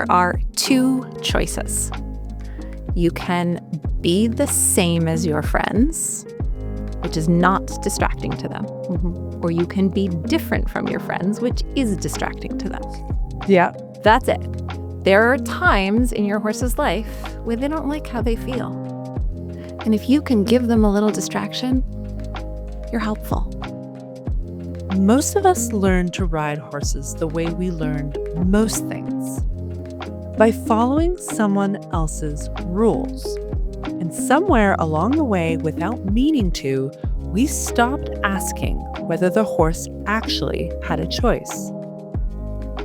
there are two choices. You can be the same as your friends, which is not distracting to them. Or you can be different from your friends, which is distracting to them. Yeah. That's it. There are times in your horse's life where they don't like how they feel. And if you can give them a little distraction, you're helpful. Most of us learn to ride horses the way we learned most things, by following someone else's rules. And somewhere along the way, without meaning to, we stopped asking whether the horse actually had a choice.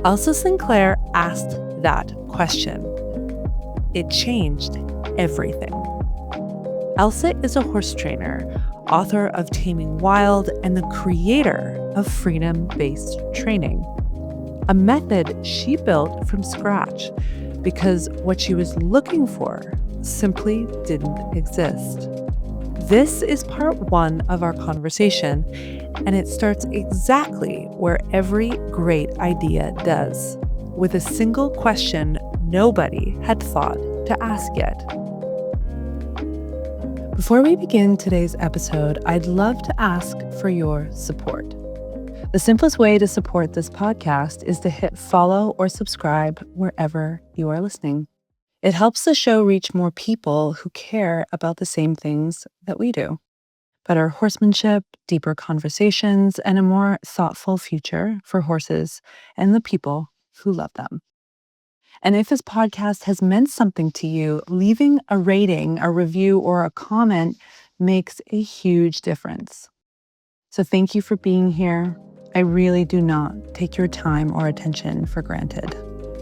Elsa Sinclair asked that question. It changed everything. Elsa is a horse trainer, author of Taming Wild, and the creator of freedom-based training, a method she built from scratch because what she was looking for simply didn't exist. This is part one of our conversation, and it starts exactly where every great idea does, with a single question nobody had thought to ask yet. Before we begin today's episode, I'd love to ask for your support. The simplest way to support this podcast is to hit follow or subscribe wherever you are listening. It helps the show reach more people who care about the same things that we do: better horsemanship, deeper conversations, and a more thoughtful future for horses and the people who love them. And if this podcast has meant something to you, leaving a rating, a review, or a comment makes a huge difference. So thank you for being here. I really do not take your time or attention for granted.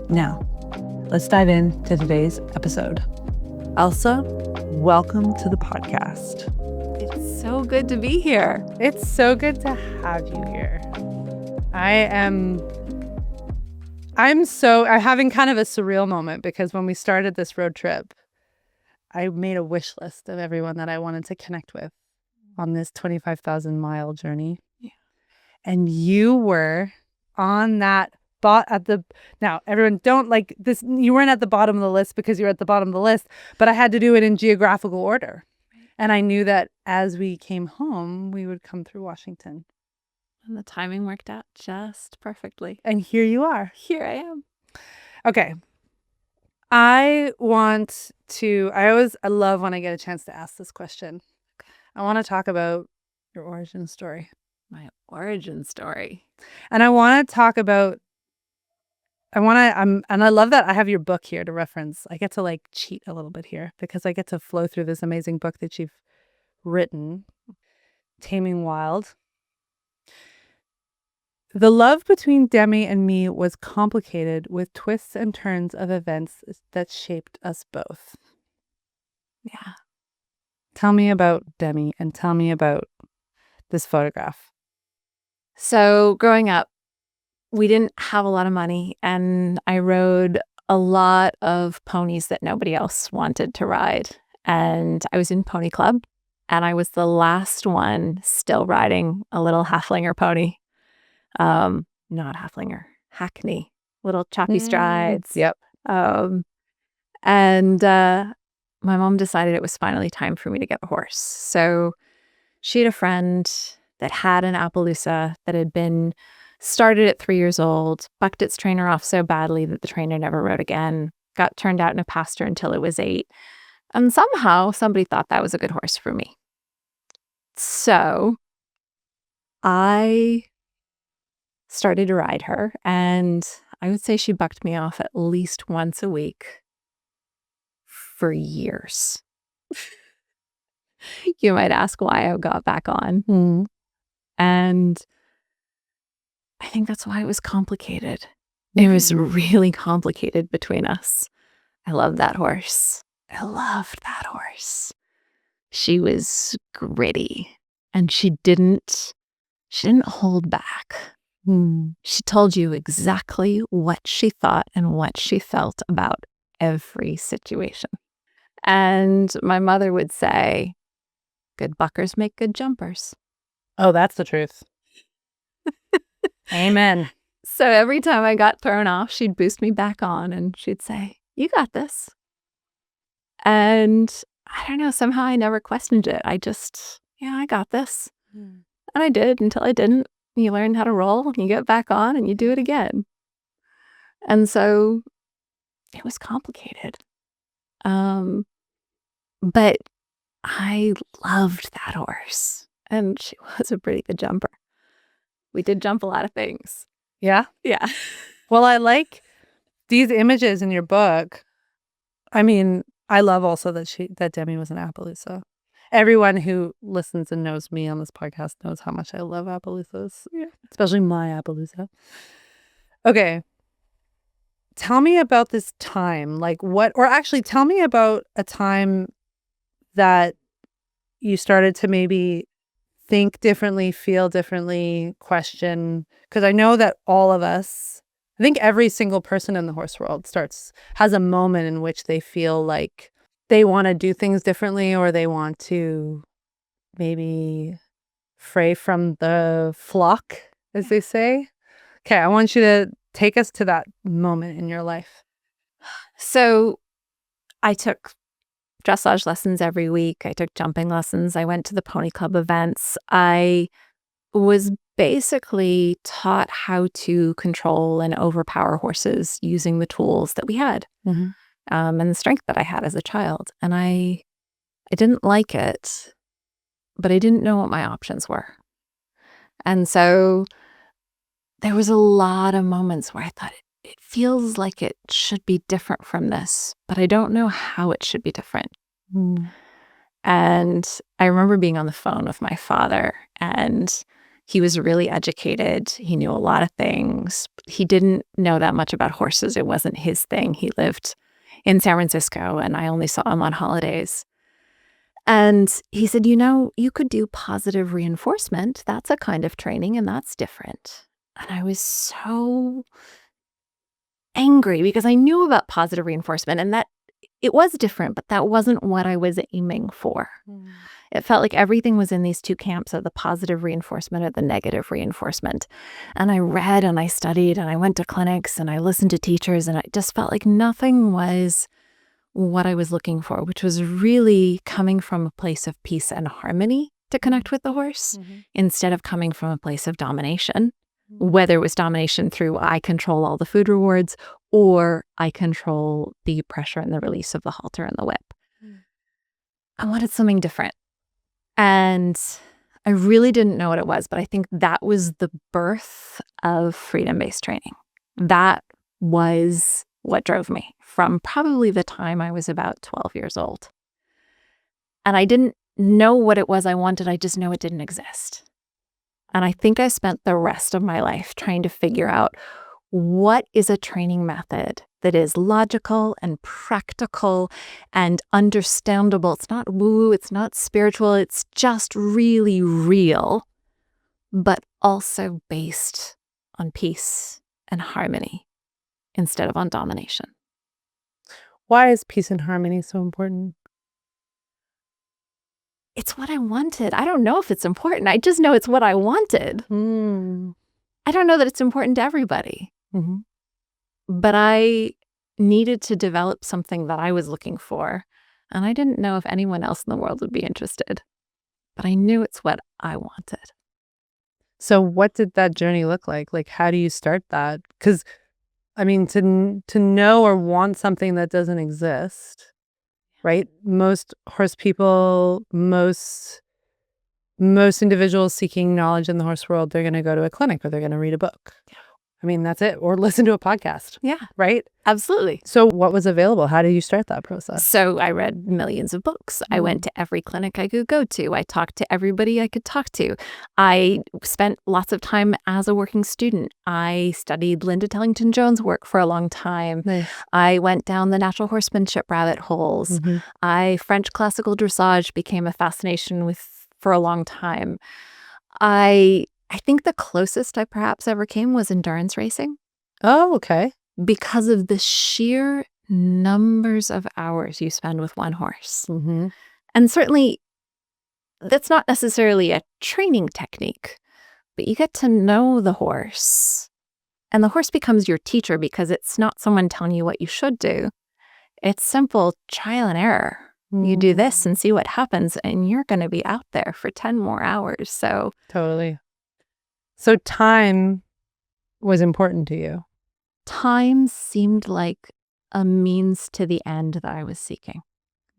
Now, let's dive into today's episode. Elsa, welcome to the podcast. It's so good to be here. It's so good to have you here. I'm having kind of a surreal moment because when we started this road trip, I made a wish list of everyone that I wanted to connect with on this 25,000-mile journey. Yeah. And you were on that now everyone don't like this. You weren't at the bottom of the list because you were at the bottom of the list, but I had to do it in geographical order. And I knew that as we came home, we would come through Washington. And the timing worked out just perfectly. And here you are. Here I am. Okay. I love when I get a chance to ask this question. I want to talk about your origin story. My origin story. And I want to talk about, and I love that I have your book here to reference. I get to cheat a little bit here because I get to flow through this amazing book that you've written, Taming Wild. The love between Demi and me was complicated with twists and turns of events that shaped us both. Yeah. Tell me about Demi and tell me about this photograph. So growing up, we didn't have a lot of money, and I rode a lot of ponies that nobody else wanted to ride. And I was in pony club, and I was the last one still riding a little halflinger pony. Not halflinger, hackney, little choppy strides. Yep. And my mom decided it was finally time for me to get a horse. So she had a friend that had an Appaloosa that had been started at 3 years old, bucked its trainer off so badly that the trainer never rode again, got turned out in a pasture until it was 8. And somehow somebody thought that was a good horse for me. So I started to ride her, and I would say she bucked me off at least once a week for years. You might ask why I got back on. And I think that's why it was complicated. It was really complicated between us. I loved that horse. I loved that horse. She was gritty, and she didn't hold back. She told you exactly what she thought and what she felt about every situation. And my mother would say, good buckers make good jumpers. Oh, that's the truth. Amen. So every time I got thrown off, she'd boost me back on and she'd say, "You got this." And I don't know, somehow I never questioned it. I just, I got this. And I did until I didn't. You learn how to roll, you get back on, and you do it again. And so it was complicated. But I loved that horse. And she was a pretty good jumper. We did jump a lot of things. Yeah? Yeah. Well, I like these images in your book. I mean, I love also that Demi was an Appaloosa. Everyone who listens and knows me on this podcast knows how much I love Appaloosas, especially my Appaloosa. Okay. Tell me about this time. Tell me about a time that you started to maybe think differently, feel differently, question. Because I know that all of us, I think every single person in the horse world has a moment in which they feel like they want to do things differently, or they want to maybe fray from the flock, as they say. Okay, I want you to take us to that moment in your life. So I took dressage lessons every week. I took jumping lessons. I went to the pony club events. I was basically taught how to control and overpower horses using the tools that we had. And the strength that I had as a child. And I didn't like it, but I didn't know what my options were. And so there was a lot of moments where I thought, it feels like it should be different from this, but I don't know how it should be different. And I remember being on the phone with my father, and he was really educated. He knew a lot of things. He didn't know that much about horses. It wasn't his thing. He lived in San Francisco, and I only saw him on holidays. And he said, you could do positive reinforcement. That's a kind of training, and that's different. And I was so angry because I knew about positive reinforcement and that it was different, but that wasn't what I was aiming for. It felt like everything was in these two camps of the positive reinforcement or the negative reinforcement. And I read and I studied and I went to clinics and I listened to teachers, and I just felt like nothing was what I was looking for, which was really coming from a place of peace and harmony to connect with the horse instead of coming from a place of domination, whether it was domination through I control all the food rewards or I control the pressure and the release of the halter and the whip. I wanted something different. And I really didn't know what it was, but I think that was the birth of freedom-based training. That was what drove me from probably the time I was about 12 years old. And I didn't know what it was I wanted. I just know it didn't exist. And I think I spent the rest of my life trying to figure out what is a training method that is logical and practical and understandable. It's not woo, it's not spiritual, it's just really real, but also based on peace and harmony instead of on domination. Why is peace and harmony so important? It's what I wanted. I don't know if it's important. I just know it's what I wanted. I don't know that it's important to everybody. But I needed to develop something that I was looking for. And I didn't know if anyone else in the world would be interested. But I knew it's what I wanted. So what did that journey look like? Like, how do you start that? Because, I mean, to know or want something that doesn't exist, right? Most horse people, most individuals seeking knowledge in the horse world, they're going to go to a clinic or they're going to read a book. I mean, that's it. Or listen to a podcast. Yeah. Right? Absolutely. So what was available? How did you start that process? So I read millions of books. I went to every clinic I could go to. I talked to everybody I could talk to. I spent lots of time as a working student. I studied Linda Tellington-Jones' work for a long time. Nice. I went down the natural horsemanship rabbit holes. French classical dressage became a fascination for a long time. I think the closest I perhaps ever came was endurance racing. Oh, okay. Because of the sheer numbers of hours you spend with one horse. And certainly, that's not necessarily a training technique, but you get to know the horse And the horse becomes your teacher because it's not someone telling you what you should do. It's simple trial and error. You do this and see what happens, and you're going to be out there for 10 more hours. So Totally. So time was important to you. Time seemed like a means to the end that I was seeking.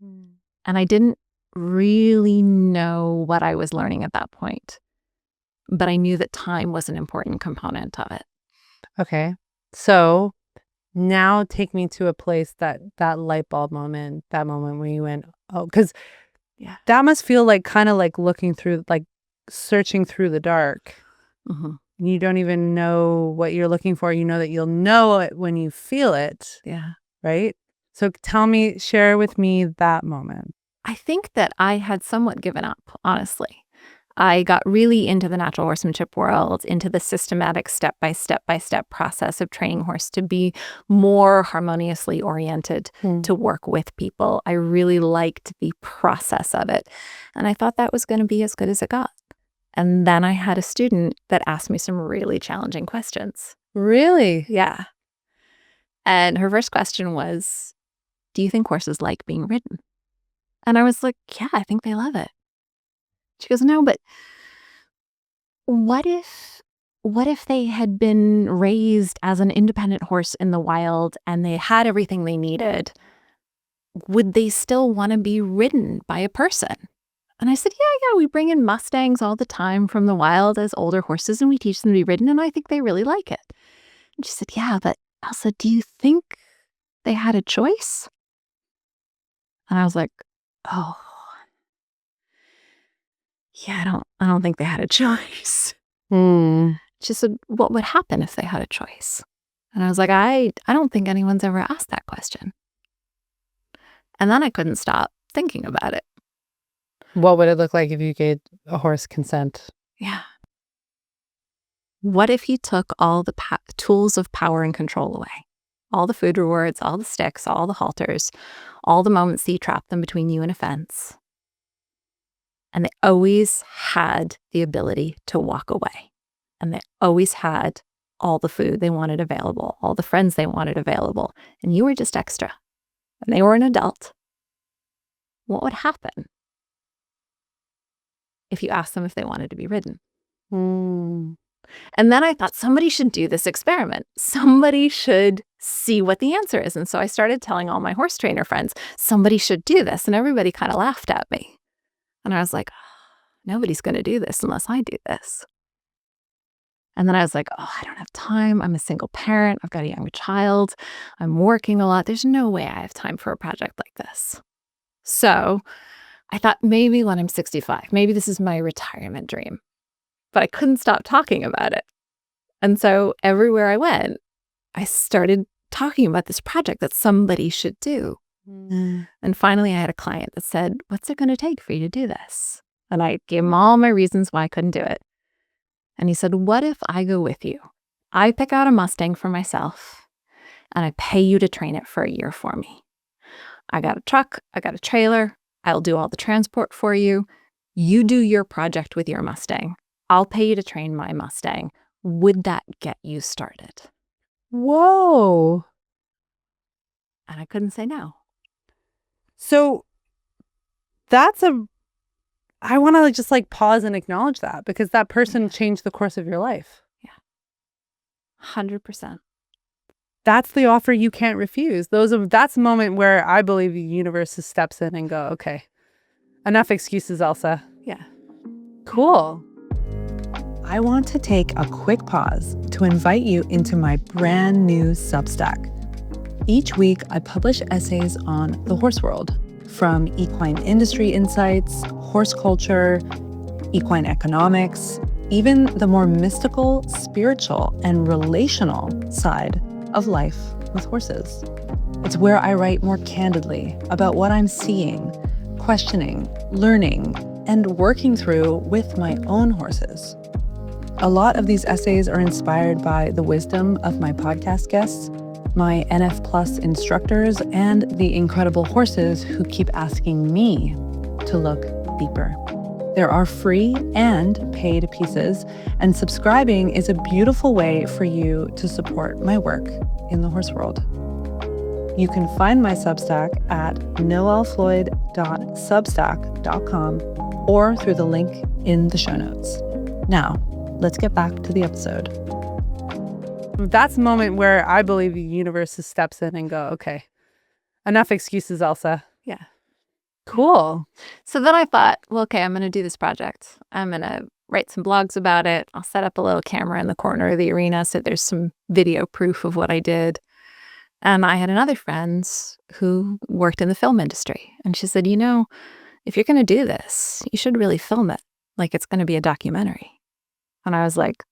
And I didn't really know what I was learning at that point. But I knew that time was an important component of it. Okay. So now take me to a place that light bulb moment, that moment where you went, oh, because that must feel like kind of like looking through, like searching through the dark. You don't even know what you're looking for. You know that you'll know it when you feel it. Yeah. Right? So share with me that moment. I think that I had somewhat given up, honestly. I got really into the natural horsemanship world, into the systematic step-by-step process of training horse to be more harmoniously oriented, to work with people. I really liked the process of it. And I thought that was going to be as good as it got. And then I had a student that asked me some really challenging questions. Really? Yeah. And her first question was, do you think horses like being ridden? And I was like, yeah, I think they love it. She goes, no, but what if they had been raised as an independent horse in the wild and they had everything they needed? Would they still want to be ridden by a person? And I said, yeah, we bring in mustangs all the time from the wild as older horses and we teach them to be ridden and I think they really like it. And she said, yeah, but Elsa, do you think they had a choice? And I was like, oh. Yeah, I don't think they had a choice. She said, what would happen if they had a choice? And I was like, I don't think anyone's ever asked that question. And then I couldn't stop thinking about it. What would it look like if you gave a horse consent? Yeah. What if you took all the tools of power and control away? All the food rewards, all the sticks, all the halters, all the moments that you trapped them between you and a fence. And they always had the ability to walk away. And they always had all the food they wanted available, all the friends they wanted available. And you were just extra. And they were an adult. What would happen if you asked them if they wanted to be ridden? And then I thought somebody should do this experiment. Somebody should see what the answer is. And so I started telling all my horse trainer friends, somebody should do this. And everybody kind of laughed at me. And I was like, nobody's going to do this unless I do this. And then I was like, I don't have time. I'm a single parent. I've got a young child. I'm working a lot. There's no way I have time for a project like this. So I thought maybe when I'm 65, maybe this is my retirement dream. But I couldn't stop talking about it. And so everywhere I went, I started talking about this project that somebody should do. And finally, I had a client that said, what's it going to take for you to do this? And I gave him all my reasons why I couldn't do it. And he said, what if I go with you? I pick out a Mustang for myself and I pay you to train it for a year for me. I got a truck, I got a trailer, I'll do all the transport for you. You do your project with your Mustang. I'll pay you to train my Mustang. Would that get you started? Whoa. And I couldn't say no. So I want to just like pause and acknowledge that because that person changed the course of your life. Yeah. 100%. That's the offer you can't refuse. That's the moment where I believe the universe steps in and go, okay, enough excuses, Elsa. Yeah. Cool. I want to take a quick pause to invite you into my brand new Substack. Each week, I publish essays on the horse world, from equine industry insights, horse culture, equine economics, even the more mystical, spiritual, and relational side of life with horses. It's where I write more candidly about what I'm seeing, questioning, learning, and working through with my own horses. A lot of these essays are inspired by the wisdom of my podcast guests, my NF Plus instructors, and the incredible horses who keep asking me to look deeper. There are free and paid pieces, and subscribing is a beautiful way for you to support my work in the horse world. You can find my Substack at noellefloyd.substack.com or through the link in the show notes. Now, let's get back to the episode. That's a moment where I believe the universe steps in and go, okay, enough excuses, Elsa. Yeah. Cool. So then I thought, well, okay, I'm going to do this project. I'm going to write some blogs about it. I'll set up a little camera in the corner of the arena so there's some video proof of what I did. And I had another friend who worked in the film industry. And she said, if you're going to do this, you should really film it like it's going to be a documentary. And I was like,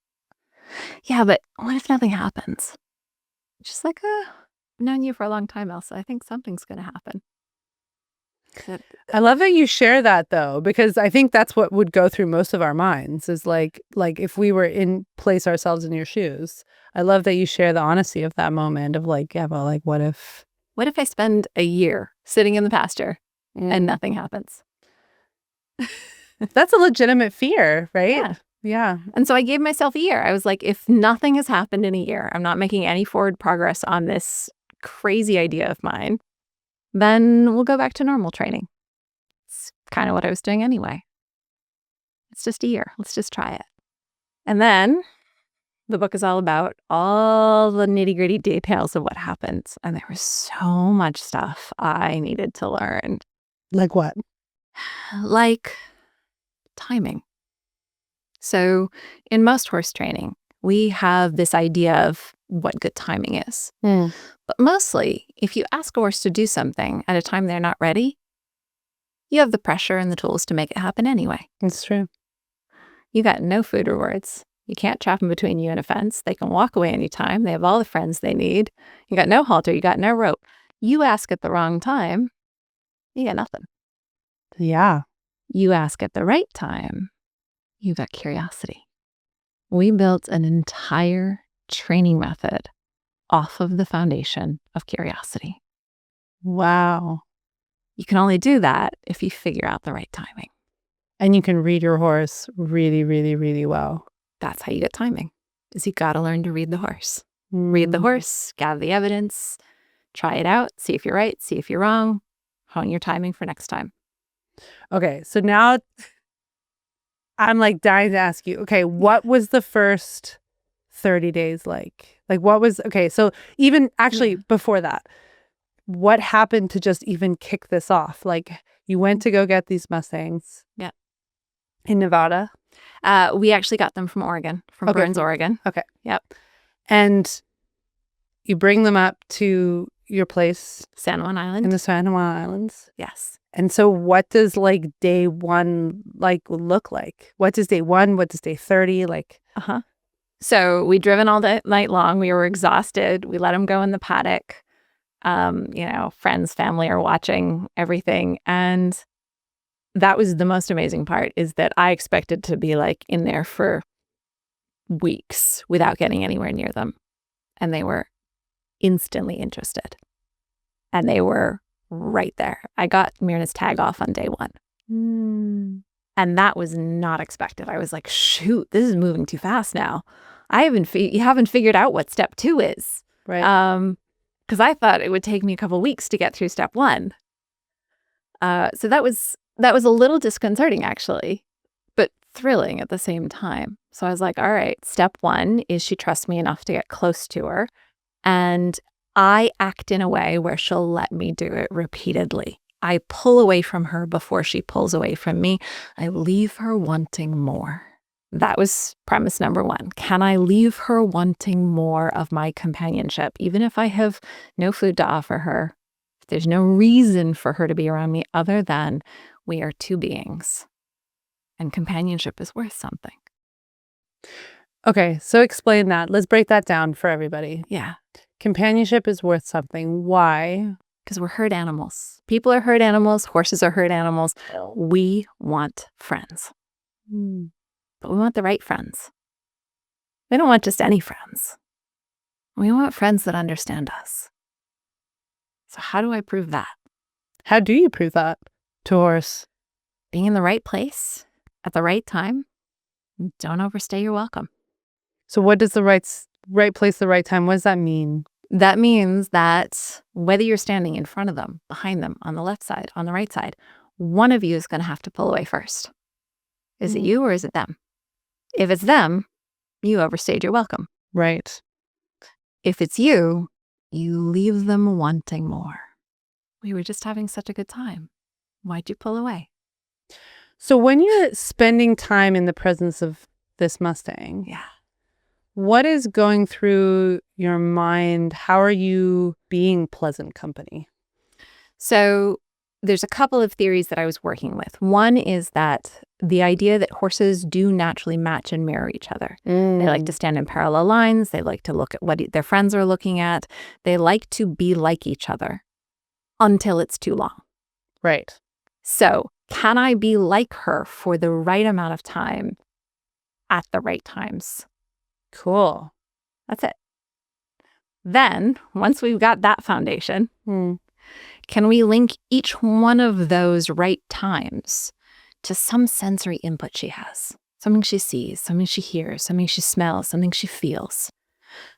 yeah, but what if nothing happens? She's like, I've known you for a long time, Elsa. I think something's going to happen. I love that you share that, though, because I think that's what would go through most of our minds is like if we were place ourselves in your shoes. I love that you share the honesty of that moment of like, yeah, but like, what if I spend a year sitting in the pasture and nothing happens? That's a legitimate fear, right? Yeah. And so I gave myself a year. I was like, if nothing has happened in a year, I'm not making any forward progress on this crazy idea of mine, then we'll go back to normal training. It's kind of what I was doing anyway. It's just a year. Let's just try it. And then the book is all about all the nitty-gritty details of what happens. And there was so much stuff I needed to learn. Like what? Like timing. So in most horse training, we have this idea of what good timing is. But mostly, if you ask a horse to do something at a time they're not ready, you have the pressure and the tools to make it happen anyway. It's true. You got no food rewards. You can't trap them between you and a fence. They can walk away anytime. They have all the friends they need. You got no halter. You got no rope. You ask at the wrong time, you got nothing. Yeah. You ask at the right time, you got curiosity. We built an entire training method off of the foundation of curiosity. Wow. You can only do that if you figure out the right timing. And you can read your horse really, really, really well. That's how you get timing, is you got to learn to read the horse. Read the horse, gather the evidence, try it out, see if you're right, see if you're wrong, hone your timing for next time. Okay, so now I'm like dying to ask you, okay, what was the first 30 days like? Like what was, okay, so even actually before that, what happened to just even kick this off? Like you went to go get these Mustangs. Yeah. In Nevada? We actually got them from Oregon, from Burns, Oregon. Okay. Yep. And you bring them up to your place. San Juan Island. In the San Juan Islands? Yes. And so what does like day one like look like? What does day one? What does day 30 like? So we driven all night long. We were exhausted. We let them go in the paddock. Friends, family are watching everything. And that was the most amazing part, is that I expected to be like in there for weeks without getting anywhere near them. And they were instantly interested. And they were right there. I got Myrnah's tag off on day one. And that was not expected. I was like, shoot, this is moving too fast now. You haven't figured out what step 2 is. Right. Because I thought it would take me a couple weeks to get through step 1. So that was a little disconcerting, actually, but thrilling at the same time. So I was like, all right, step 1 is she trusts me enough to get close to her. And I act in a way where she'll let me do it repeatedly. I pull away from her before she pulls away from me. I leave her wanting more. That was premise number 1. Can I leave her wanting more of my companionship, even if I have no food to offer her? There's no reason for her to be around me other than we are two beings. And companionship is worth something. Okay, so explain that. Let's break that down for everybody. Yeah. Companionship is worth something. Why? Because we're herd animals. People are herd animals. Horses are herd animals. We want friends. But we want the right friends. We don't want just any friends. We want friends that understand us. So how do I prove that? How do you prove that to a horse? Being in the right place at the right time. Don't overstay your welcome. So what does the right place, the right time, what does that mean? That means that whether you're standing in front of them, behind them, on the left side, on the right side, one of you is going to have to pull away first. Is it you or is it them? If it's them, you overstayed your welcome. Right. If it's you, you leave them wanting more. We were just having such a good time. Why'd you pull away? So when you're spending time in the presence of this Mustang, Yeah. what is going through your mind? How are you being pleasant company? So there's a couple of theories that I was working with. One is that the idea that horses do naturally match and mirror each other. They like to stand in parallel lines. They like to look at what their friends are looking at. They like to be like each other until it's too long. Right. So can I be like her for the right amount of time at the right times? Cool. That's it. Then, once we've got that foundation, can we link each one of those right times to some sensory input she has? Something she sees, something she hears, something she smells, something she feels.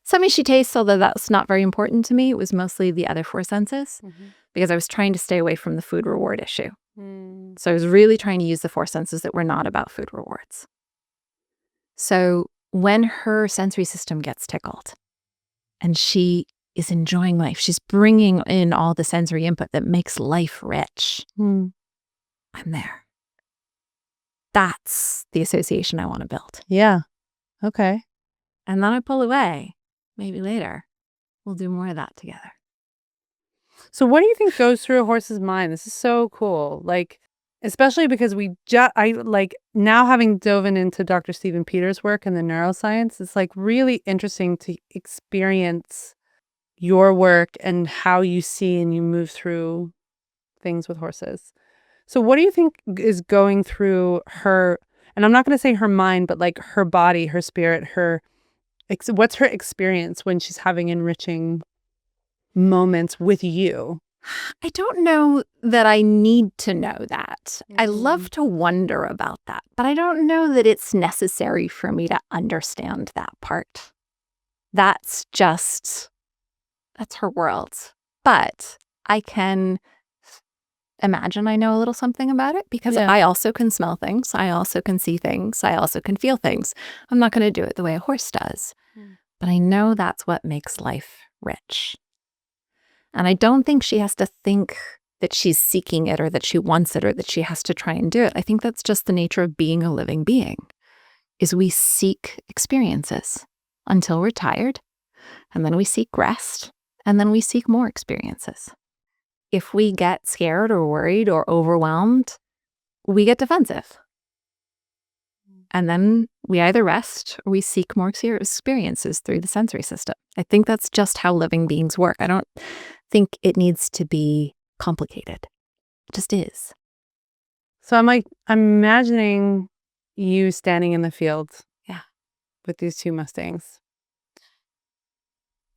Something she tastes, although that's not very important to me. It was mostly the other four senses because I was trying to stay away from the food reward issue. So I was really trying to use the four senses that were not about food rewards. So when her sensory system gets tickled and she is enjoying life, she's bringing in all the sensory input that makes life rich. I'm there. That's the association I want to build. Yeah. Okay. And then I pull away. Maybe later we'll do more of that together. So what do you think goes through a horse's mind? This is so cool. Like, especially because I like now having dove into Dr. Stephen Peters' work and the neuroscience, it's like really interesting to experience your work and how you see and you move through things with horses. So what do you think is going through her, and I'm not going to say her mind, but like her body, her spirit, what's her experience when she's having enriching moments with you? I don't know that I need to know that. I love to wonder about that, but I don't know that it's necessary for me to understand that part. That's her world. But I can imagine I know a little something about it because I also can smell things. I also can see things. I also can feel things. I'm not going to do it the way a horse does, but I know that's what makes life rich. And I don't think she has to think that she's seeking it or that she wants it or that she has to try and do it. I think that's just the nature of being a living being, is we seek experiences until we're tired, and then we seek rest, and then we seek more experiences. If we get scared or worried or overwhelmed, we get defensive. And then we either rest or we seek more experiences through the sensory system. I think that's just how living beings work. I don't think it needs to be complicated. It just is. So I'm imagining you standing in the field with these two Mustangs.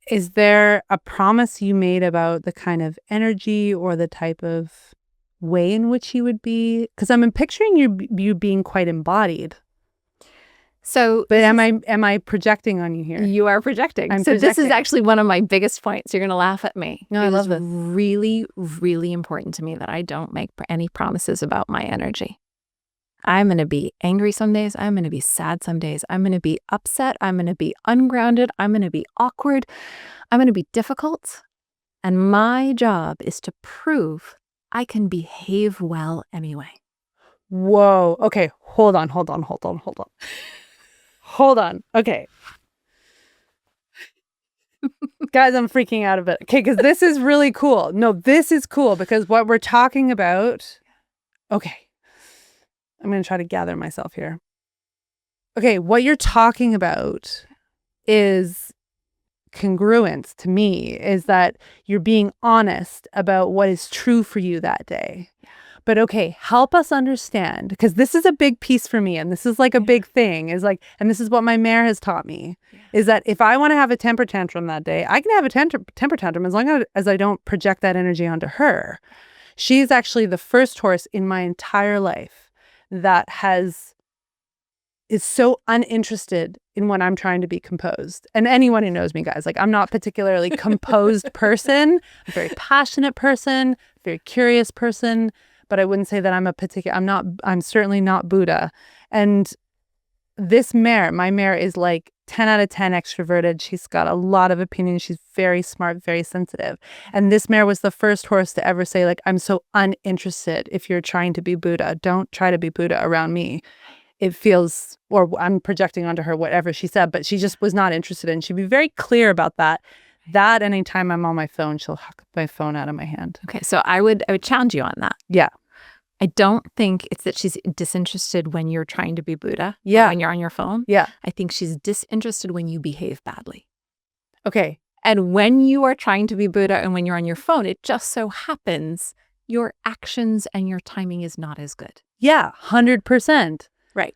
Is there a promise you made about the kind of energy or the type of way in which you would be? Because I'm picturing you being quite embodied. So, but am I projecting on you here? You are projecting. This is actually one of my biggest points. You're going to laugh at me. No, I love this. It's really, really important to me that I don't make any promises about my energy. I'm going to be angry some days. I'm going to be sad some days. I'm going to be upset. I'm going to be ungrounded. I'm going to be awkward. I'm going to be difficult. And my job is to prove I can behave well anyway. Whoa. Okay. Hold on. Okay. Guys, I'm freaking out a bit. Okay, because this is really cool. No, this is cool because what we're talking about... Okay. I'm going to try to gather myself here. Okay, what you're talking about is congruence to me, is that you're being honest about what is true for you that day. But okay, help us understand, because this is a big piece for me, and this is like a big thing, is like, and this is what my mare has taught me, is that if I want to have a temper tantrum that day, I can have a temper tantrum as long as I don't project that energy onto her. She's actually the first horse in my entire life that has is so uninterested in when I'm trying to be composed. And anyone who knows me, guys, like I'm not particularly composed person. I'm a very passionate person, very curious person, but I wouldn't say that I'm certainly not Buddha. And this mare, my mare, is like 10 out of 10 extroverted. She's got a lot of opinions. She's very smart, very sensitive. And this mare was the first horse to ever say, like, I'm so uninterested if you're trying to be Buddha. Don't try to be Buddha around me. It feels, or I'm projecting onto her whatever she said, but she just was not interested in. She'd be very clear about that. That anytime I'm on my phone, she'll huck my phone out of my hand. Okay, so I would challenge you on that. Yeah. I don't think it's that she's disinterested when you're trying to be Buddha. Yeah. When you're on your phone. Yeah. I think she's disinterested when you behave badly. Okay. And when you are trying to be Buddha and when you're on your phone, it just so happens your actions and your timing is not as good. Yeah, 100%. Right.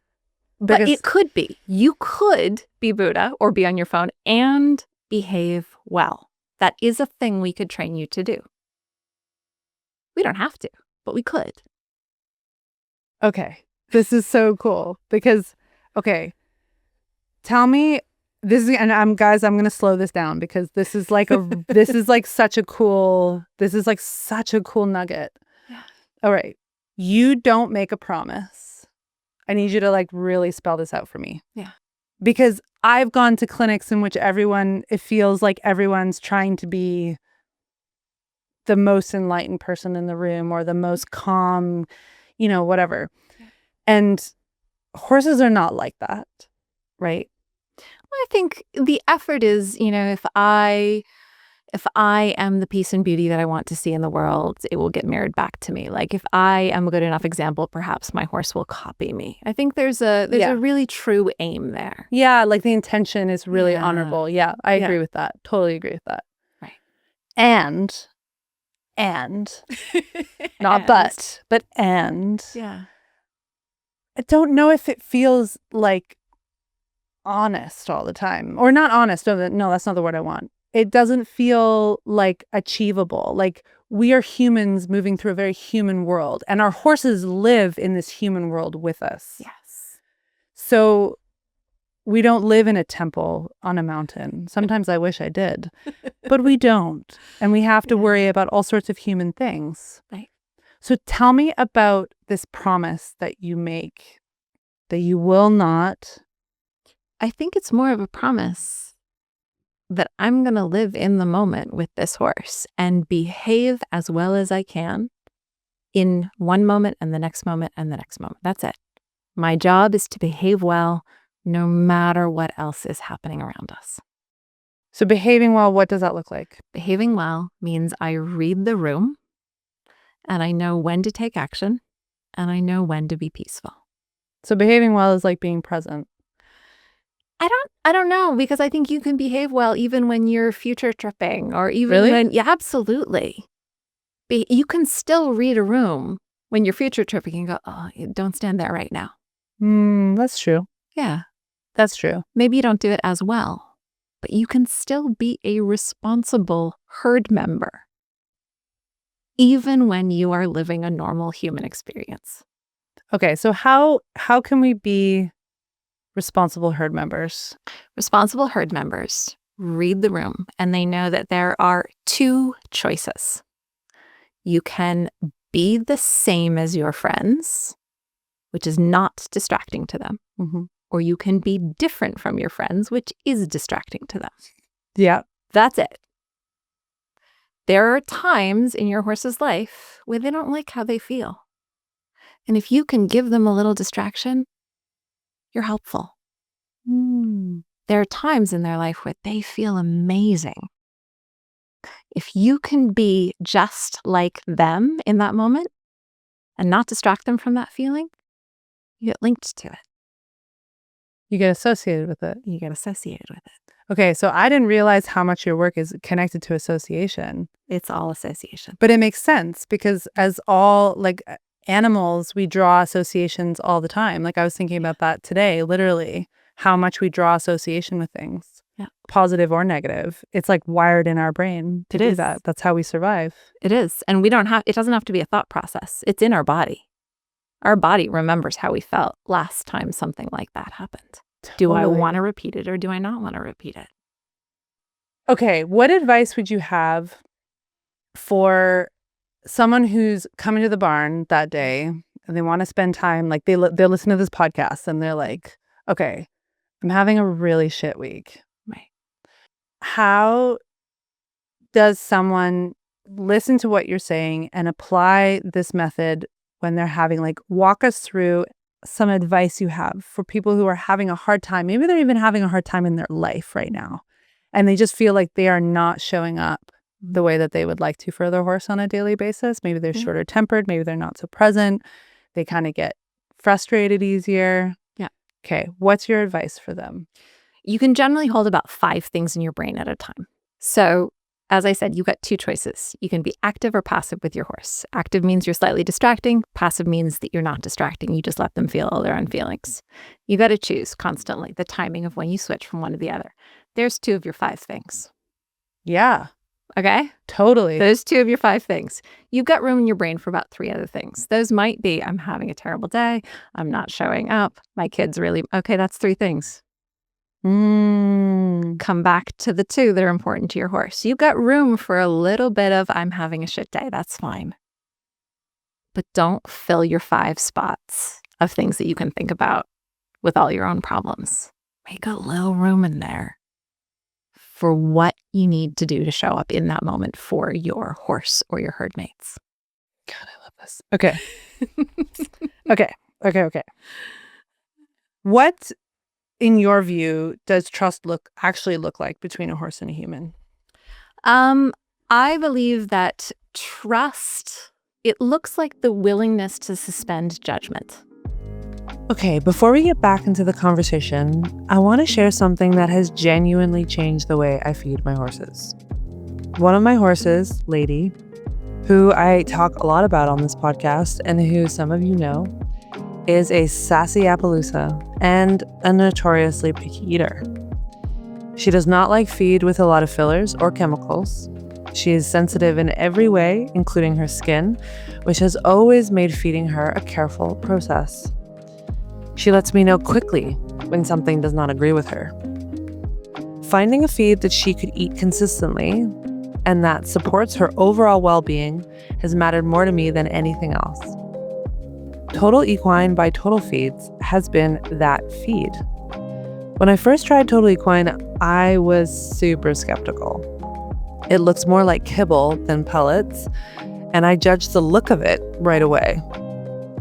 But it could be. You could be Buddha or be on your phone and behave well. That is a thing we could train you to do. We don't have to, but we could. Okay. This is so cool because, okay, tell me this is, and I'm going to slow this down because this is like such a cool nugget. Yeah. All right. You don't make a promise. I need you to like really spell this out for me. Yeah. Because I've gone to clinics in which it feels like everyone's trying to be the most enlightened person in the room or the most calm, whatever. Yeah. And horses are not like that, right? Well, I think the effort is, if I am the peace and beauty that I want to see in the world, it will get mirrored back to me. Like if I am a good enough example, perhaps my horse will copy me. I think there's a really true aim there. Yeah, like the intention is really honorable. Yeah, I agree with that. Totally agree with that. Right. And not but yeah. I don't know if it feels like honest all the time. Or not honest. No, that's not the word I want. It doesn't feel like achievable. Like we are humans moving through a very human world, and our horses live in this human world with us. Yes. So we don't live in a temple on a mountain. Sometimes I wish I did, but we don't. And we have to worry about all sorts of human things. Right. So tell me about this promise that you make that you will not. I think it's more of a promise that I'm going to live in the moment with this horse and behave as well as I can in one moment and the next moment and the next moment. That's it. My job is to behave well no matter what else is happening around us. So behaving well, what does that look like? Behaving well means I read the room and I know when to take action and I know when to be peaceful. So behaving well is like being present. I don't know, because I think you can behave well even when you're future tripping or even really? when, yeah, absolutely. You can still read a room when you're future tripping and go, oh, don't stand there right now. That's true. Yeah. That's true. Maybe you don't do it as well, but you can still be a responsible herd member even when you are living a normal human experience. Okay, so how can we be responsible herd members? Responsible herd members read the room and they know that there are two choices. You can be the same as your friends, which is not distracting to them. Mm-hmm. Or you can be different from your friends, which is distracting to them. Yeah. That's it. There are times in your horse's life where they don't like how they feel. And if you can give them a little distraction, you're helpful. There are times in their life where they feel amazing. If you can be just like them in that moment and not distract them from that feeling, you get linked to it. You get associated with it. You get associated with it. Okay, so I didn't realize how much your work is connected to association. It's all association. But it makes sense because as all like animals, we draw associations all the time. Like I was thinking about that today, literally, how much we draw association with things, positive or negative. It's like wired in our brain to do that. That's how we survive. It is. And it doesn't have to be a thought process. It's in our body. Our body remembers how we felt last time something like that happened. Do I want to repeat it or do I not want to repeat it? Okay, what advice would you have for someone who's coming to the barn that day and they want to spend time, like they'll listen to this podcast and they're like, okay, I'm having a really shit week. Right. How does someone listen to what you're saying and apply this method when they're having, like, walk us through some advice you have for people who are having a hard time. Maybe they're even having a hard time in their life right now. And they just feel like they are not showing up the way that they would like to for their horse on a daily basis. Maybe they're shorter tempered. Maybe they're not so present. They kind of get frustrated easier. Yeah. Okay. What's your advice for them? You can generally hold about 5 things in your brain at a time. So as I said, you got 2 choices. You can be active or passive with your horse. Active means you're slightly distracting. Passive means that you're not distracting. You just let them feel all their own feelings. You got to choose constantly the timing of when you switch from one to the other. There's 2 of your 5 things. Yeah. Okay? Totally. Those 2 of your 5 things. You've got room in your brain for about 3 other things. Those might be, I'm having a terrible day. I'm not showing up. My kid's really, okay, that's 3 things. Come back to the 2 that are important to your horse. You've got room for a little bit of, I'm having a shit day. That's fine. But don't fill your 5 spots of things that you can think about with all your own problems. Make a little room in there for what you need to do to show up in that moment for your horse or your herd mates. God, I love this. Okay. Okay. What, in your view, does trust actually look like between a horse and a human? I believe that trust, it looks like the willingness to suspend judgment. Okay, before we get back into the conversation, I want to share something that has genuinely changed the way I feed my horses. One of my horses, Lady, who I talk a lot about on this podcast and who some of you know, is a sassy Appaloosa and a notoriously picky eater. She does not like feed with a lot of fillers or chemicals. She is sensitive in every way, including her skin, which has always made feeding her a careful process. She lets me know quickly when something does not agree with her. Finding a feed that she could eat consistently and that supports her overall well-being has mattered more to me than anything else. Total Equine by Total Feeds has been that feed. When I first tried Total Equine, I was super skeptical. It looks more like kibble than pellets, and I judged the look of it right away.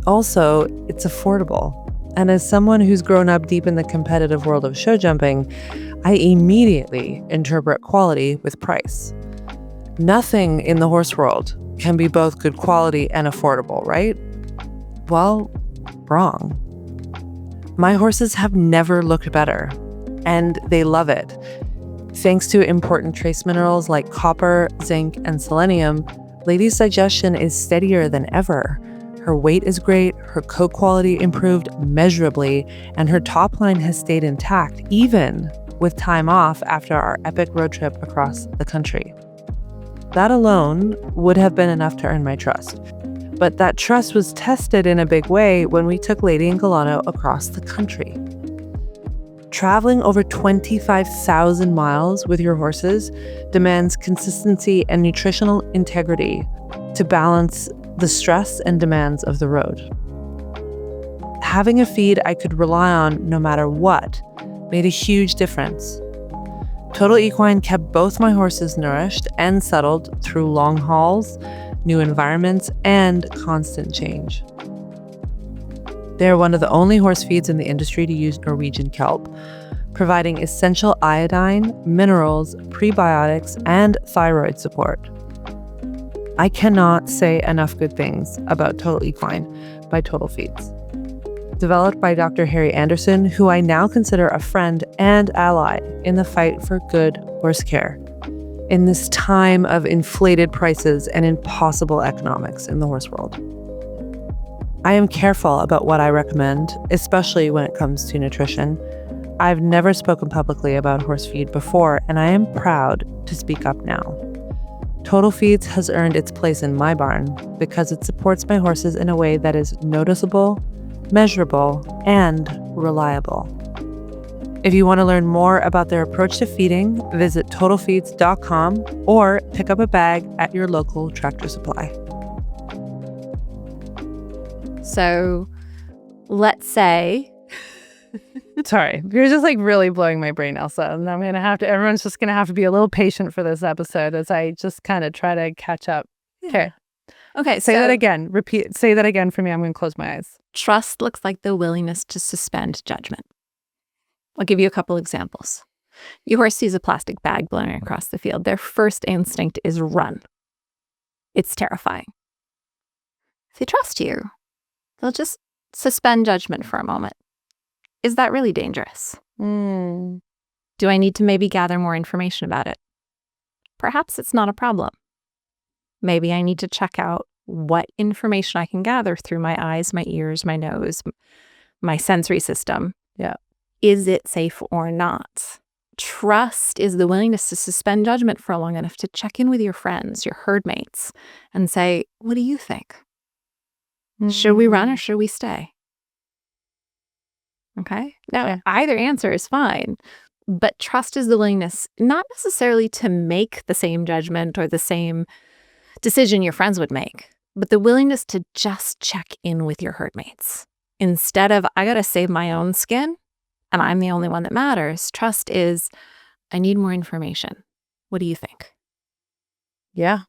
Also, it's affordable. And as someone who's grown up deep in the competitive world of show jumping, I immediately interpret quality with price. Nothing in the horse world can be both good quality and affordable, right? Well, wrong. My horses have never looked better, and they love it. Thanks to important trace minerals like copper, zinc, and selenium, Lady's digestion is steadier than ever. Her weight is great, her coat quality improved measurably, and her top line has stayed intact, even with time off after our epic road trip across the country. That alone would have been enough to earn my trust. But that trust was tested in a big way when we took Lady and Galano across the country. Traveling over 25,000 miles with your horses demands consistency and nutritional integrity to balance the stress and demands of the road. Having a feed I could rely on no matter what made a huge difference. Total Equine kept both my horses nourished and settled through long hauls, new environments, and constant change. They're one of the only horse feeds in the industry to use Norwegian kelp, providing essential iodine, minerals, prebiotics, and thyroid support. I cannot say enough good things about Total Equine by Total Feeds. Developed by Dr. Harry Anderson, who I now consider a friend and ally in the fight for good horse care in this time of inflated prices and impossible economics in the horse world. I am careful about what I recommend, especially when it comes to nutrition. I've never spoken publicly about horse feed before, and I am proud to speak up now. Total Feeds has earned its place in my barn because it supports my horses in a way that is noticeable, measurable, and reliable. If you want to learn more about their approach to feeding, visit totalfeeds.com or pick up a bag at your local Tractor Supply. So let's say, sorry, you're just like really blowing my brain, Elsa. And everyone's just going to have to be a little patient for this episode as I just kind of try to catch up. Okay. Okay. Say that again. Say that again for me. I'm going to close my eyes. Trust looks like the willingness to suspend judgment. I'll give you a couple examples. Your horse sees a plastic bag blowing across the field. Their first instinct is run. It's terrifying. If they trust you, they'll just suspend judgment for a moment. Is that really dangerous? Do I need to maybe gather more information about it? Perhaps it's not a problem. Maybe I need to check out what information I can gather through my eyes, my ears, my nose, my sensory system. Yeah. Is it safe or not? Trust is the willingness to suspend judgment for long enough to check in with your friends, your herd mates, and say, what do you think? Should we run or should we stay? Okay. Now, either answer is fine, but trust is the willingness not necessarily to make the same judgment or the same decision your friends would make, but the willingness to just check in with your herd mates. Instead of, I got to save my own skin and I'm the only one that matters, trust is, I need more information. What do you think? Yeah.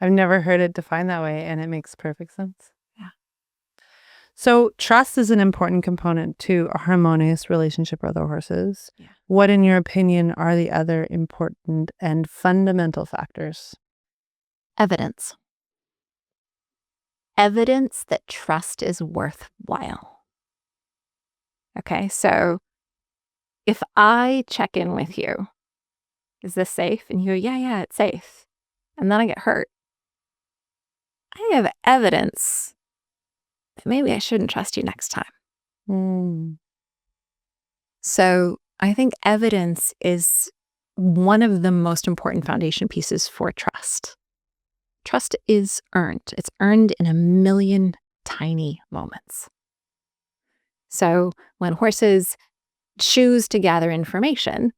I've never heard it defined that way, and it makes perfect sense. Yeah. So trust is an important component to a harmonious relationship with our horses. Yeah. What, in your opinion, are the other important and fundamental factors? Evidence. Evidence that trust is worthwhile. Okay, so if I check in with you, is this safe? And you go, yeah, it's safe. And then I get hurt. I have evidence that maybe I shouldn't trust you next time. So I think evidence is one of the most important foundation pieces for trust. Trust is earned. It's earned in a million tiny moments. So when horses choose to gather information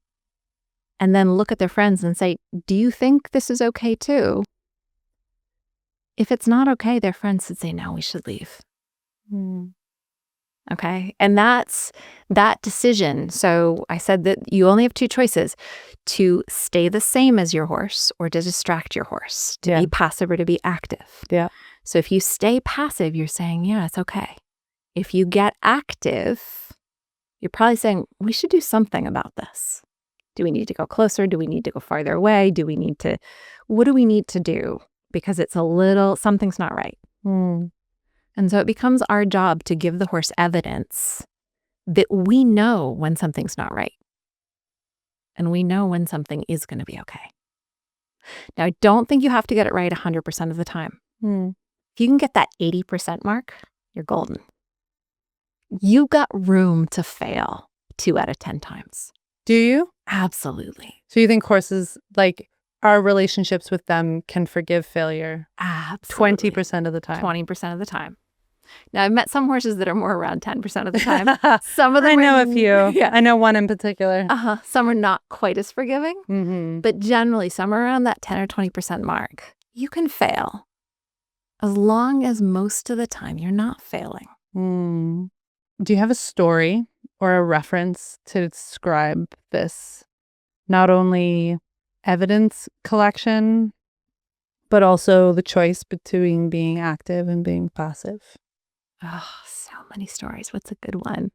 and then look at their friends and say, do you think this is okay too? If it's not okay, their friends would say, no, we should leave. Okay. And that's that decision. So I said that you only have two choices: to stay the same as your horse or to distract your horse, to be passive or to be active. Yeah. So if you stay passive, you're saying, yeah, it's okay. If you get active, you're probably saying, we should do something about this. Do we need to go closer? Do we need to go farther away? What do we need to do? Because something's not right. And so it becomes our job to give the horse evidence that we know when something's not right. And we know when something is going to be okay. Now, I don't think you have to get it right 100% of the time. If you can get that 80% mark, you're golden. You got room to fail 2 out of 10 times. Do you? Absolutely. So you think horses, like our relationships with them, can forgive failure? Absolutely. 20% of the time. 20% of the time. Now, I've met some horses that are more around 10% of the time. Some of them I know a few. Yeah. I know one in particular. Some are not quite as forgiving. But generally, some are around that 10 or 20% mark. You can fail as long as most of the time you're not failing. Do you have a story or a reference to describe this, not only evidence collection, but also the choice between being active and being passive? Oh, so many stories. What's a good one?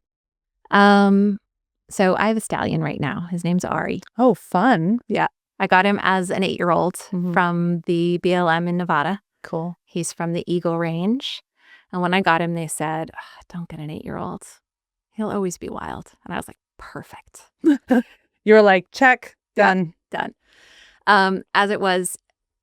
So I have a stallion right now. His name's Ari. Oh, fun. Yeah. I got him as an 8-year-old from the BLM in Nevada. Cool. He's from the Eagle Range. And when I got him, they said, don't get an 8-year-old. He'll always be wild. And I was like, perfect. You were like, check, done. Done. As it was,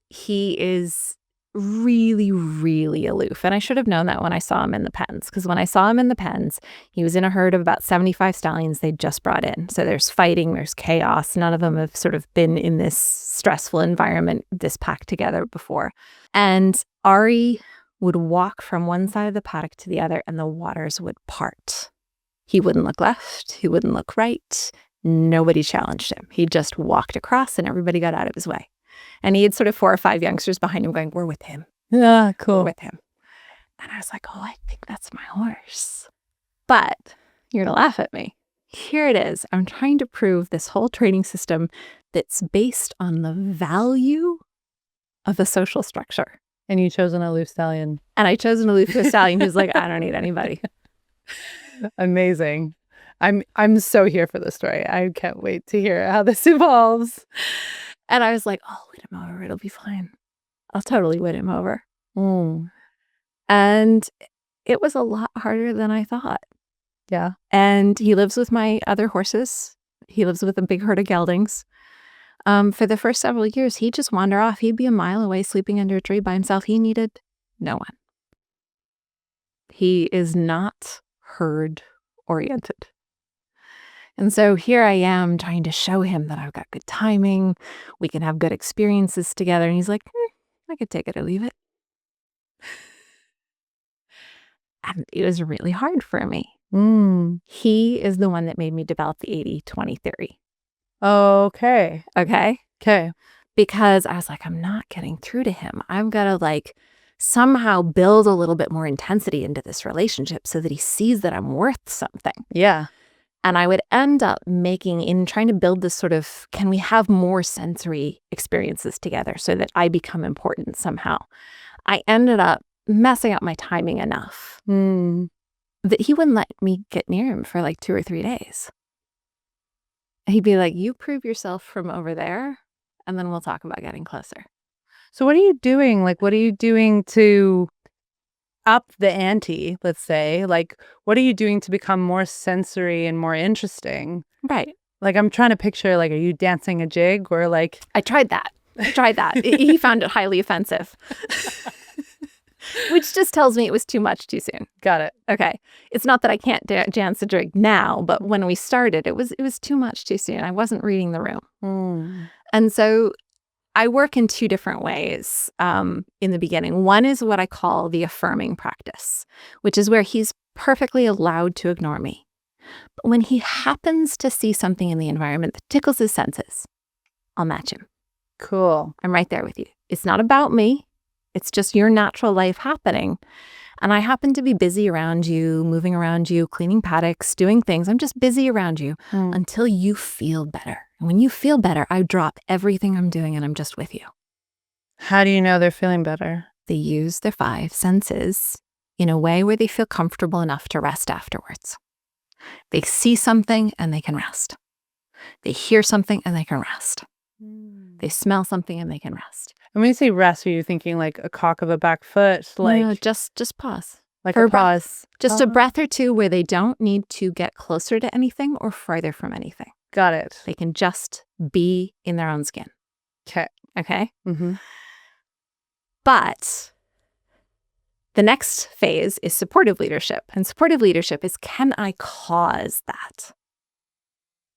he is really, really aloof. And I should have known that when I saw him in the pens, because when I saw him in the pens, he was in a herd of about 75 stallions they'd just brought in. So there's fighting, there's chaos. None of them have sort of been in this stressful environment, this packed together before. And Ari would walk from one side of the paddock to the other and the waters would part. He wouldn't look left. He wouldn't look right. Nobody challenged him. He just walked across and everybody got out of his way. And he had sort of 4 or 5 youngsters behind him going, we're with him. Yeah, cool. We're with him. And I was like, oh, I think that's my horse. But you're going to laugh at me. Here it is. I'm trying to prove this whole training system that's based on the value of the social structure. And you chose an aloof stallion. And I chose an aloof stallion who's like, I don't need anybody. Amazing. I'm so here for this story. I can't wait to hear how this evolves. And I was like, I'll win him over. It'll be fine. I'll totally win him over. And it was a lot harder than I thought. Yeah. And he lives with my other horses. He lives with a big herd of geldings. For the first several years, he'd just wander off. He'd be a mile away sleeping under a tree by himself. He needed no one. He is not herd oriented. And so here I am trying to show him that I've got good timing. We can have good experiences together. And he's like, I could take it or leave it. And it was really hard for me. He is the one that made me develop the 80-20 theory. Okay. Okay. Because I was like, I'm not getting through to him. I've got to somehow build a little bit more intensity into this relationship so that he sees that I'm worth something. Yeah. And I would end up trying to build this sort of, can we have more sensory experiences together so that I become important somehow? I ended up messing up my timing enough that he wouldn't let me get near him for 2 or 3 days. He'd be like, you prove yourself from over there, and then we'll talk about getting closer. So what are you doing? What are you doing to up the ante, let's say? What are you doing to become more sensory and more interesting? Right. I'm trying to picture, are you dancing a jig or I tried that. He found it highly offensive. Which just tells me it was too much too soon. Got it. Okay. It's not that I can't dance a jig now, but when we started, it was too much too soon. I wasn't reading the room. And so I work in 2 different ways in the beginning. One is what I call the affirming practice, which is where he's perfectly allowed to ignore me. But when he happens to see something in the environment that tickles his senses, I'll match him. Cool. I'm right there with you. It's not about me. It's just your natural life happening. And I happen to be busy around you, moving around you, cleaning paddocks, doing things. I'm just busy around you until you feel better. And when you feel better, I drop everything I'm doing and I'm just with you. How do you know they're feeling better? They use their 5 senses in a way where they feel comfortable enough to rest afterwards. They see something and they can rest. They hear something and they can rest. They smell something and they can rest. And when you say rest, are you thinking a cock of a back foot? No, just pause. For a pause. Just a breath or 2 where they don't need to get closer to anything or farther from anything. Got it. They can just be in their own skin. Okay? Mm-hmm. But the next phase is supportive leadership. And supportive leadership is, can I cause that?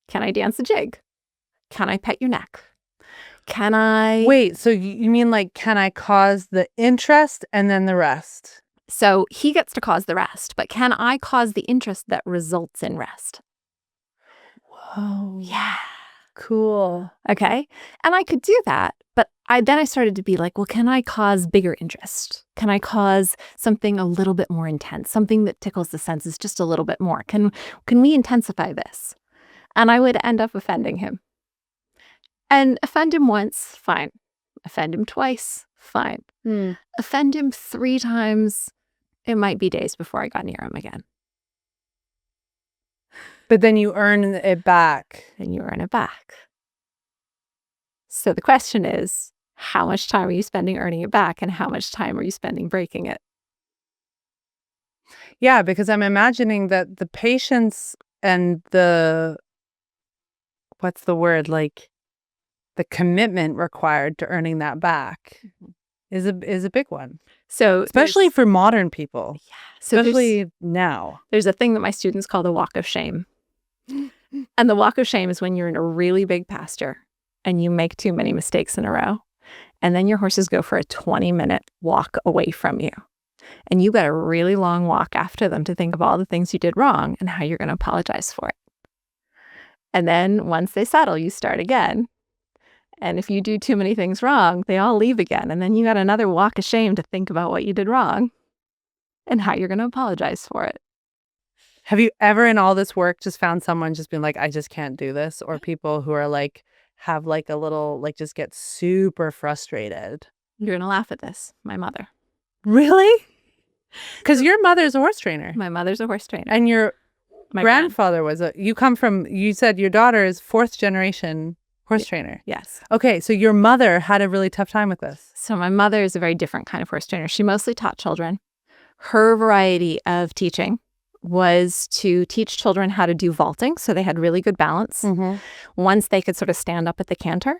Can I dance a jig? Can I pet your neck? Can I... Wait, so you mean can I cause the interest and then the rest? So he gets to cause the rest, but can I cause the interest that results in rest? Whoa. Yeah. Cool. Okay. And I could do that, but I started to be well, can I cause bigger interest? Can I cause something a little bit more intense, something that tickles the senses just a little bit more? Can we intensify this? And I would end up offending him. And offend him once, fine. Offend him twice, fine. Offend him 3 times, it might be days before I got near him again. But then you earn it back. So the question is, how much time are you spending earning it back and how much time are you spending breaking it? Yeah, because I'm imagining that the patience and what's the word? The commitment required to earning that back is a big one. So especially for modern people. Yeah. So especially now. There's a thing that my students call the walk of shame. And the walk of shame is when you're in a really big pasture and you make too many mistakes in a row. And then your horses go for a 20-minute walk away from you. And you got a really long walk after them to think of all the things you did wrong and how you're going to apologize for it. And then once they settle, you start again. And if you do too many things wrong, they all leave again. And then you got another walk of shame to think about what you did wrong and how you're going to apologize for it. Have you ever in all this work just found someone just being like, I just can't do this? Or people who are like, have like a little, like just get super frustrated? You're going to laugh at this. My mother. Really? Because your mother's a horse trainer. My mother's a horse trainer. And your grandfather was you said your daughter is 4th generation horse trainer. Yes. Okay. So your mother had a really tough time with this. So my mother is a very different kind of horse trainer. She mostly taught children. Her variety of teaching was to teach children how to do vaulting. So they had really good balance. Mm-hmm. Once they could sort of stand up at the canter,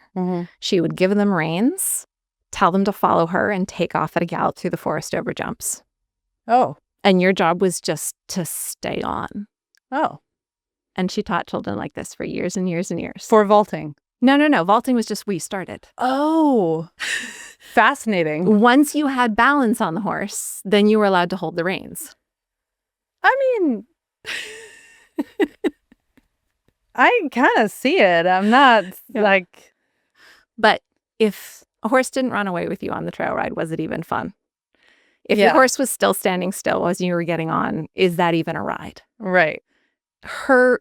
she would give them reins, tell them to follow her, and take off at a gallop through the forest over jumps. Oh. And your job was just to stay on. Oh. And she taught children like this for years and years and years. For vaulting? No. Vaulting was just where you started. Oh. Fascinating. Once you had balance on the horse, then you were allowed to hold the reins. I mean, I kind of see it. I'm not like... But if a horse didn't run away with you on the trail ride, was it even fun? If your horse was still standing still as you were getting on, is that even a ride? Right.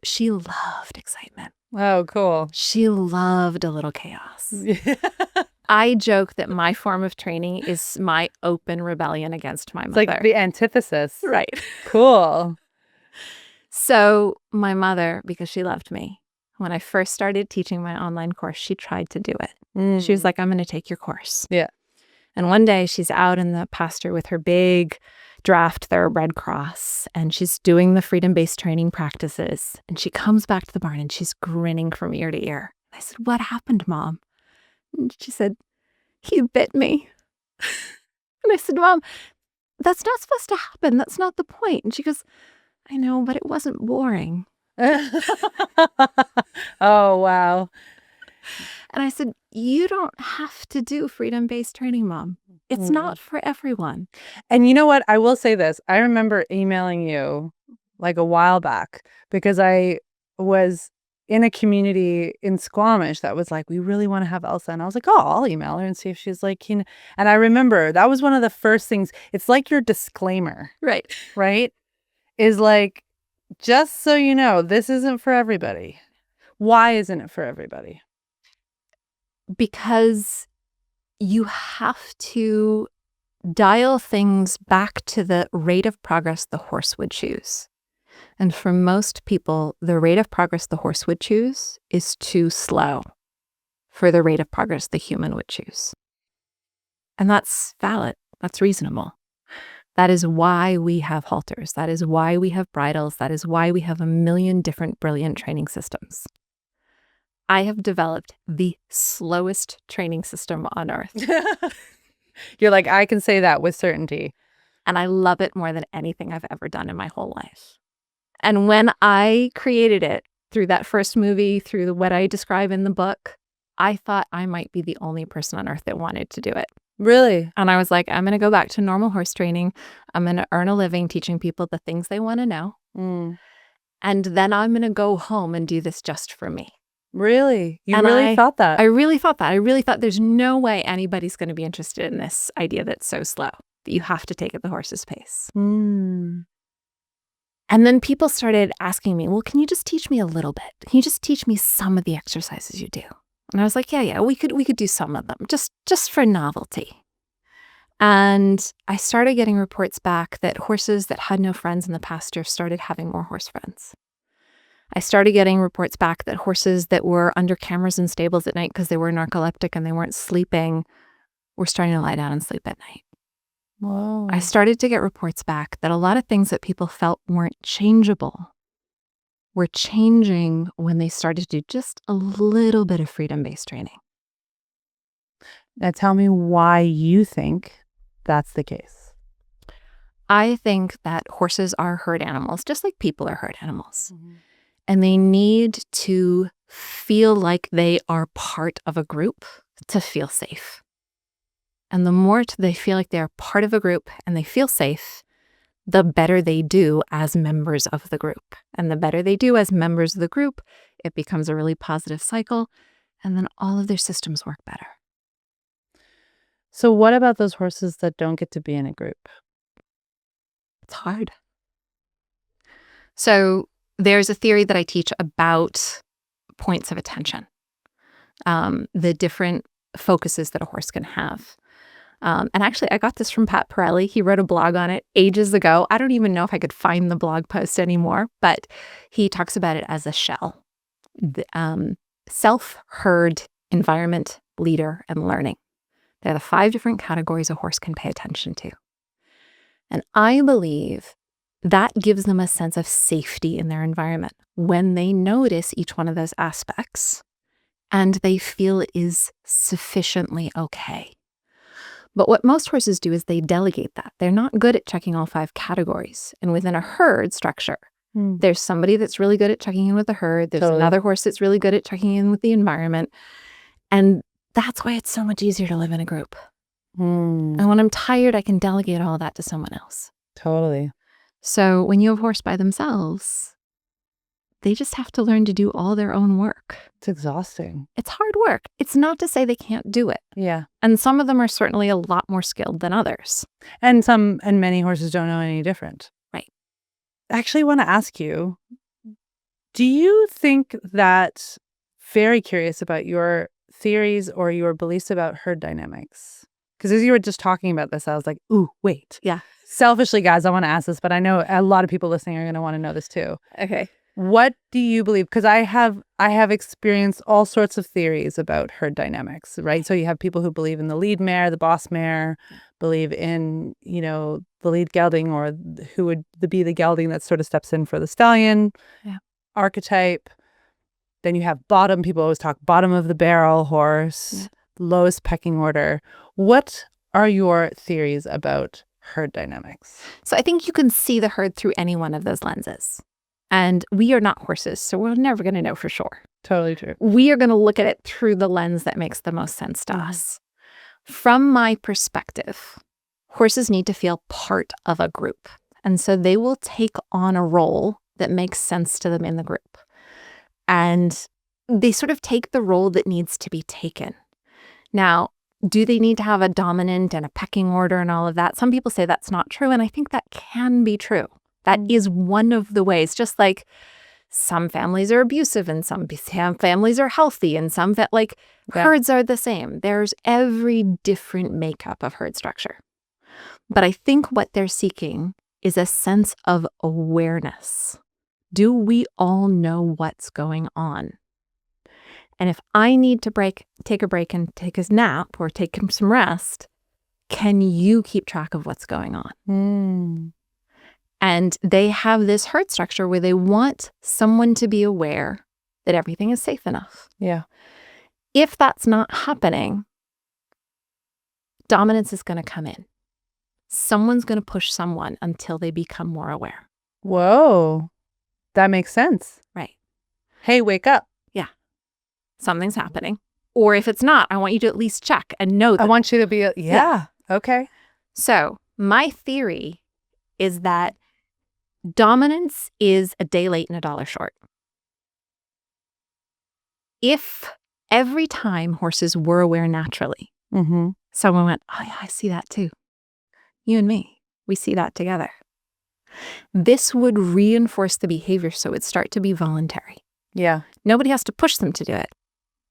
She loved excitement. Oh, cool. She loved a little chaos. I joke that my form of training is my open rebellion against my mother. It's like the antithesis. Right. Cool. So my mother, because she loved me, when I first started teaching my online course, she tried to do it. She was like, I'm going to take your course. Yeah. And one day she's out in the pasture with her big draft thoroughbred cross, and she's doing the freedom-based training practices. And she comes back to the barn and she's grinning from ear to ear. I said, what happened, Mom? And she said, he bit me. And I said, Mom, that's not supposed to happen. That's not the point. And she goes, I know, but it wasn't boring. Oh, wow. And I said, you don't have to do freedom-based training, Mom. It's not for everyone. And you know what? I will say this. I remember emailing you like a while back because I was in a community in Squamish that was like, we really want to have Elsa. And I was like, oh, I'll email her and see if she's like keen. And I remember that was one of the first things. It's like your disclaimer. Right. Right? Is like, just so you know, this isn't for everybody. Why isn't it for everybody? Because you have to dial things back to the rate of progress the horse would choose. And for most people, the rate of progress the horse would choose is too slow for the rate of progress the human would choose. And that's valid. That's reasonable. That is why we have halters. That is why we have bridles. That is why we have a million different brilliant training systems. I have developed the slowest training system on earth. You're like, I can say that with certainty. And I love it more than anything I've ever done in my whole life. And when I created it through that first movie, through what I describe in the book, I thought I might be the only person on earth that wanted to do it. Really? And I was like, I'm going to go back to normal horse training. I'm going to earn a living teaching people the things they want to know. And then I'm going to go home and do this just for me. Really? You really thought that? I really thought that. I really thought there's no way anybody's going to be interested in this idea that's so slow, that you have to take at the horse's pace. And then people started asking me, well, can you just teach me a little bit? Can you just teach me some of the exercises you do? And I was like, yeah, we could do some of them, just for novelty. And I started getting reports back that horses that had no friends in the pasture started having more horse friends. I started getting reports back that horses that were under cameras in stables at night because they were narcoleptic and they weren't sleeping were starting to lie down and sleep at night. Whoa. I started to get reports back that a lot of things that people felt weren't changeable were changing when they started to do just a little bit of freedom-based training. Now tell me why you think that's the case. I think that horses are herd animals, just like people are herd animals. And they need to feel like they are part of a group to feel safe. And the more they feel like they're part of a group and they feel safe, the better they do as members of the group. And the better they do as members of the group, it becomes a really positive cycle. And then all of their systems work better. So what about those horses that don't get to be in a group? It's hard. So there's a theory that I teach about points of attention, the different focuses that a horse can have. And actually, I got this from Pat Pirelli. He wrote a blog on it ages ago. I don't even know if I could find the blog post anymore, but he talks about it as a shell. Self, herd, environment, leader, and learning. They're the 5 different categories a horse can pay attention to. And I believe that gives them a sense of safety in their environment when they notice each one of those aspects and they feel it is sufficiently okay. But what most horses do is they delegate that. They're not good at checking all 5 categories. And within a herd structure, there's somebody that's really good at checking in with the herd. There's another horse that's really good at checking in with the environment. And that's why it's so much easier to live in a group. And when I'm tired, I can delegate all that to someone else. Totally. So when you have a horse by themselves, they just have to learn to do all their own work. It's exhausting. It's hard work. It's not to say they can't do it. Yeah. And some of them are certainly a lot more skilled than others. And many horses don't know any different. Right. I actually want to ask you, do you think that, very curious about your theories or your beliefs about herd dynamics? Because as you were just talking about this, I was like, ooh, wait. Yeah. Selfishly, guys, I want to ask this, but I know a lot of people listening are going to want to know this too. Okay. What do you believe? Because I have experienced all sorts of theories about herd dynamics, right? So you have people who believe in the lead mare, the boss mare, believe in, the lead gelding, or who would be the gelding that sort of steps in for the stallion archetype. Then you have bottom. People always talk bottom of the barrel horse, lowest pecking order. What are your theories about herd dynamics? So I think you can see the herd through any one of those lenses. And we are not horses, so we're never going to know for sure. Totally true. We are going to look at it through the lens that makes the most sense to us. From my perspective, horses need to feel part of a group. And so they will take on a role that makes sense to them in the group. And they sort of take the role that needs to be taken. Now, do they need to have a dominant and a pecking order and all of that? Some people say that's not true, and I think that can be true. That is one of the ways, just like some families are abusive and some families are healthy and herds are the same. There's every different makeup of herd structure. But I think what they're seeking is a sense of awareness. Do we all know what's going on? And if I need to take a break and take a nap or take some rest, can you keep track of what's going on? And they have this herd structure where they want someone to be aware that everything is safe enough. Yeah. If that's not happening, dominance is going to come in. Someone's going to push someone until they become more aware. Whoa. That makes sense. Right. Hey, wake up. Yeah. Something's happening. Or if it's not, I want you to at least check and know that. I want you to be, okay. So my theory is that dominance is a day late and a dollar short. If every time horses were aware naturally, someone went, oh yeah, I see that too. You and me, we see that together. This would reinforce the behavior so it'd start to be voluntary. Yeah. Nobody has to push them to do it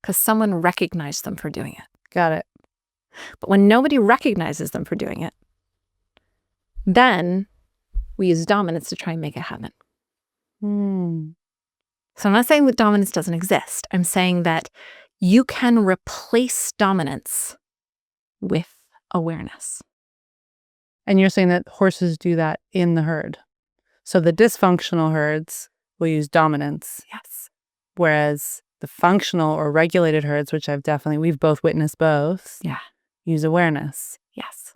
because someone recognized them for doing it. Got it. But when nobody recognizes them for doing it, then we use dominance to try and make it happen. So I'm not saying that dominance doesn't exist. I'm saying that you can replace dominance with awareness. And you're saying that horses do that in the herd. So the dysfunctional herds will use dominance. Yes. Whereas the functional or regulated herds, which we've both witnessed both. Yeah. use awareness. Yes.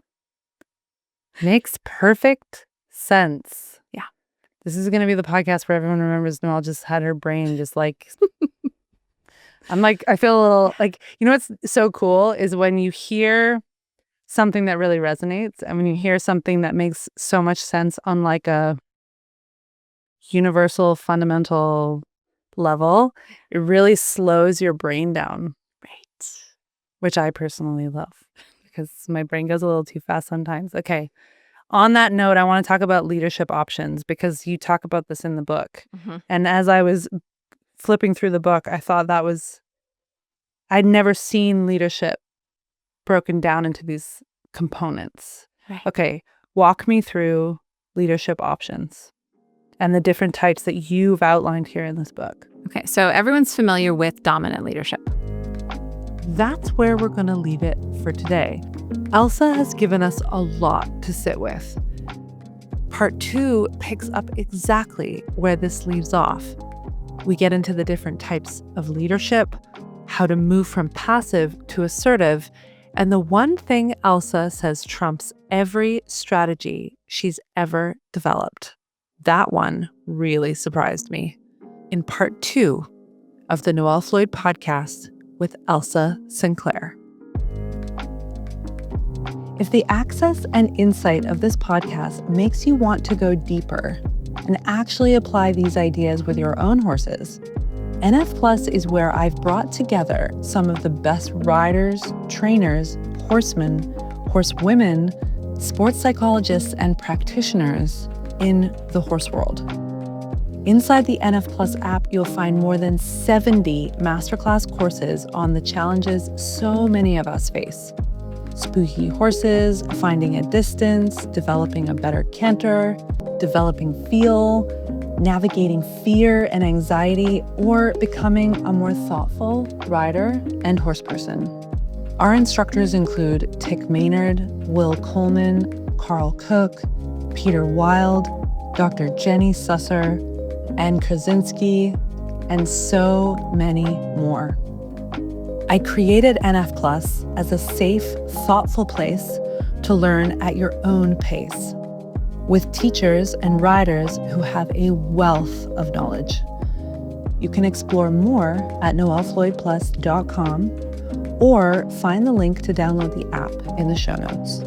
Makes perfect sense. Yeah. This is going to be the podcast where everyone remembers Noelle just had her brain just like... I feel a little like, what's so cool is when you hear something that really resonates and when you hear something that makes so much sense on like a universal, fundamental level, it really slows your brain down. Right. Which I personally love because my brain goes a little too fast sometimes. Okay. On that note, I want to talk about leadership options because you talk about this in the book. Mm-hmm. And as I was flipping through the book, I thought I'd never seen leadership broken down into these components. Right. Okay, walk me through leadership options and the different types that you've outlined here in this book. Okay, so everyone's familiar with dominant leadership. That's where we're going to leave it for today. Elsa has given us a lot to sit with. Part 2 picks up exactly where this leaves off. We get into the different types of leadership, how to move from passive to assertive, and the one thing Elsa says trumps every strategy she's ever developed. That one really surprised me. In part 2 of the NOELLE FLOYD Podcast with Elsa Sinclair. If the access and insight of this podcast makes you want to go deeper and actually apply these ideas with your own horses, NF Plus is where I've brought together some of the best riders, trainers, horsemen, horsewomen, sports psychologists, and practitioners in the horse world. Inside the NF Plus app, you'll find more than 70 masterclass courses on the challenges so many of us face. Spooky horses, finding a distance, developing a better canter, developing feel, navigating fear and anxiety, or becoming a more thoughtful rider and horseperson. Our instructors include Tick Maynard, Will Coleman, Carl Cook, Peter Wild, Dr. Jenny Susser, Ann Krasinski, and so many more. I created NF Plus as a safe, thoughtful place to learn at your own pace, with teachers and riders who have a wealth of knowledge. You can explore more at noellefloydplus.com or find the link to download the app in the show notes.